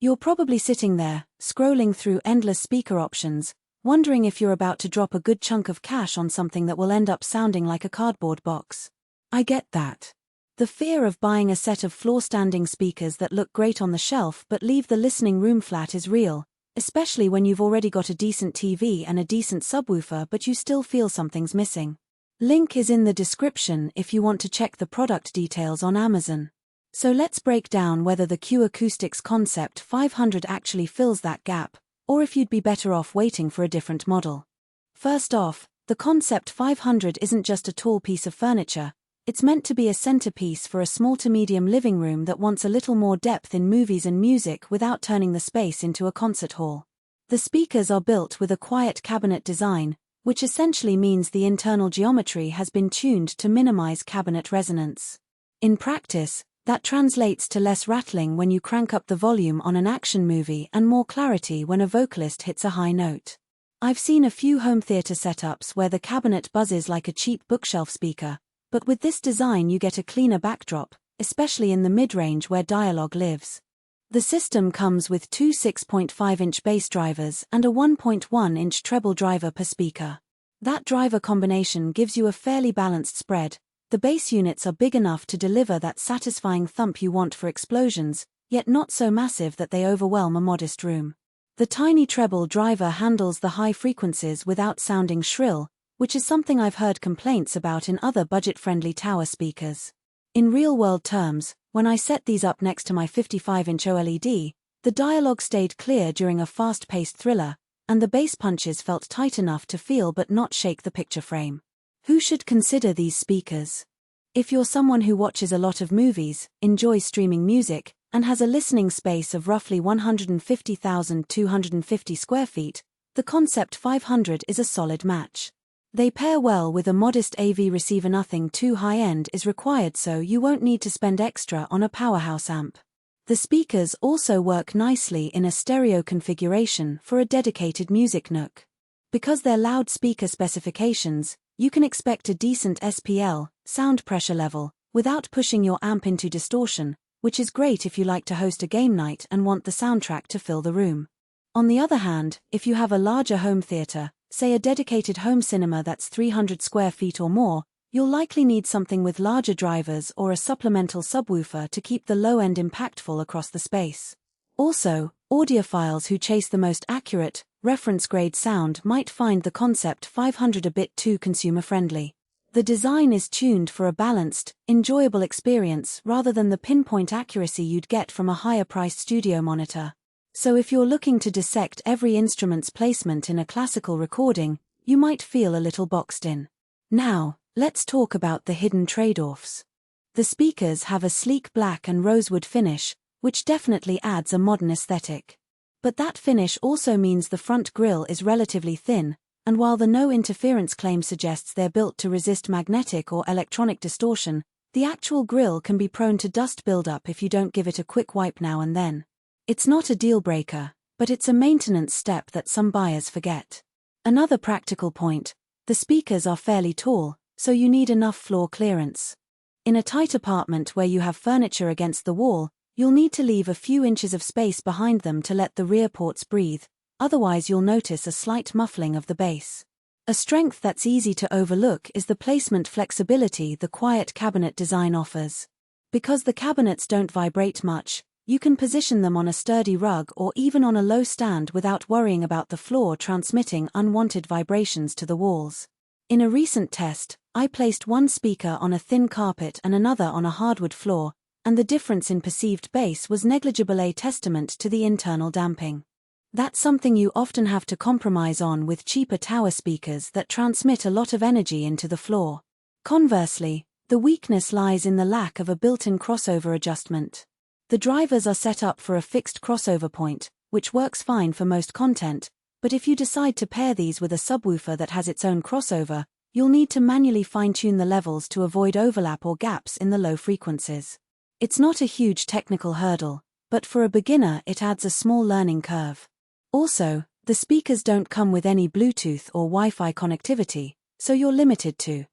You're probably sitting there, scrolling through endless speaker options, wondering if you're about to drop a good chunk of cash on something that will end up sounding like a cardboard box. I get that. The fear of buying a set of floor-standing speakers that look great on the shelf but leave the listening room flat is real, especially when you've already got a decent TV and a decent subwoofer but you still feel something's missing. Link is in the description if you want to check the product details on Amazon. So let's break down whether the Acoustics Concept 500 actually fills that gap, or if you'd be better off waiting for a different model. First off, the Concept 500 isn't just a tall piece of furniture, it's meant to be a centerpiece for a small to medium living room that wants a little more depth in movies and music without turning the space into a concert hall. The speakers are built with a quiet cabinet design, which essentially means the internal geometry has been tuned to minimize cabinet resonance. In practice, that translates to less rattling when you crank up the volume on an action movie and more clarity when a vocalist hits a high note. I've seen a few home theater setups where the cabinet buzzes like a cheap bookshelf speaker, but with this design you get a cleaner backdrop, especially in the mid-range where dialogue lives. The system comes with two 6.5-inch bass drivers and a 1.1-inch treble driver per speaker. That driver combination gives you a fairly balanced spread. The bass units are big enough to deliver that satisfying thump you want for explosions, yet not so massive that they overwhelm a modest room. The tiny treble driver handles the high frequencies without sounding shrill, which is something I've heard complaints about in other budget-friendly tower speakers. In real-world terms, when I set these up next to my 55-inch OLED, the dialogue stayed clear during a fast-paced thriller, and the bass punches felt tight enough to feel but not shake the picture frame. Who should consider these speakers? If you're someone who watches a lot of movies, enjoys streaming music, and has a listening space of roughly 150,250 square feet, the Concept 500 is a solid match. They pair well with a modest AV receiver. Nothing too high-end is required, so you won't need to spend extra on a powerhouse amp. The speakers also work nicely in a stereo configuration for a dedicated music nook. Because they're loudspeaker specifications, you can expect a decent SPL, sound pressure level, without pushing your amp into distortion, which is great if you like to host a game night and want the soundtrack to fill the room. On the other hand, if you have a larger home theater, say a dedicated home cinema that's 300 square feet or more, you'll likely need something with larger drivers or a supplemental subwoofer to keep the low end impactful across the space. Also, audiophiles who chase the most accurate, reference-grade sound might find the Concept 500 a bit too consumer-friendly. The design is tuned for a balanced, enjoyable experience rather than the pinpoint accuracy you'd get from a higher-priced studio monitor. So if you're looking to dissect every instrument's placement in a classical recording, you might feel a little boxed in. Now, let's talk about the hidden trade-offs. The speakers have a sleek black and rosewood finish, which definitely adds a modern aesthetic. But that finish also means the front grille is relatively thin, and while the no interference claim suggests they're built to resist magnetic or electronic distortion, the actual grille can be prone to dust buildup if you don't give it a quick wipe now and then. It's not a deal-breaker, but it's a maintenance step that some buyers forget. Another practical point, the speakers are fairly tall, so you need enough floor clearance. In a tight apartment where you have furniture against the wall, you'll need to leave a few inches of space behind them to let the rear ports breathe, otherwise you'll notice a slight muffling of the bass. A strength that's easy to overlook is the placement flexibility the quiet cabinet design offers. Because the cabinets don't vibrate much, you can position them on a sturdy rug or even on a low stand without worrying about the floor transmitting unwanted vibrations to the walls. In a recent test, I placed one speaker on a thin carpet and another on a hardwood floor, and the difference in perceived bass was negligible, a testament to the internal damping. That's something you often have to compromise on with cheaper tower speakers that transmit a lot of energy into the floor. Conversely, the weakness lies in the lack of a built-in crossover adjustment. The drivers are set up for a fixed crossover point, which works fine for most content, but if you decide to pair these with a subwoofer that has its own crossover, you'll need to manually fine-tune the levels to avoid overlap or gaps in the low frequencies. It's not a huge technical hurdle, but for a beginner it adds a small learning curve. Also, the speakers don't come with any Bluetooth or Wi-Fi connectivity, so you're limited to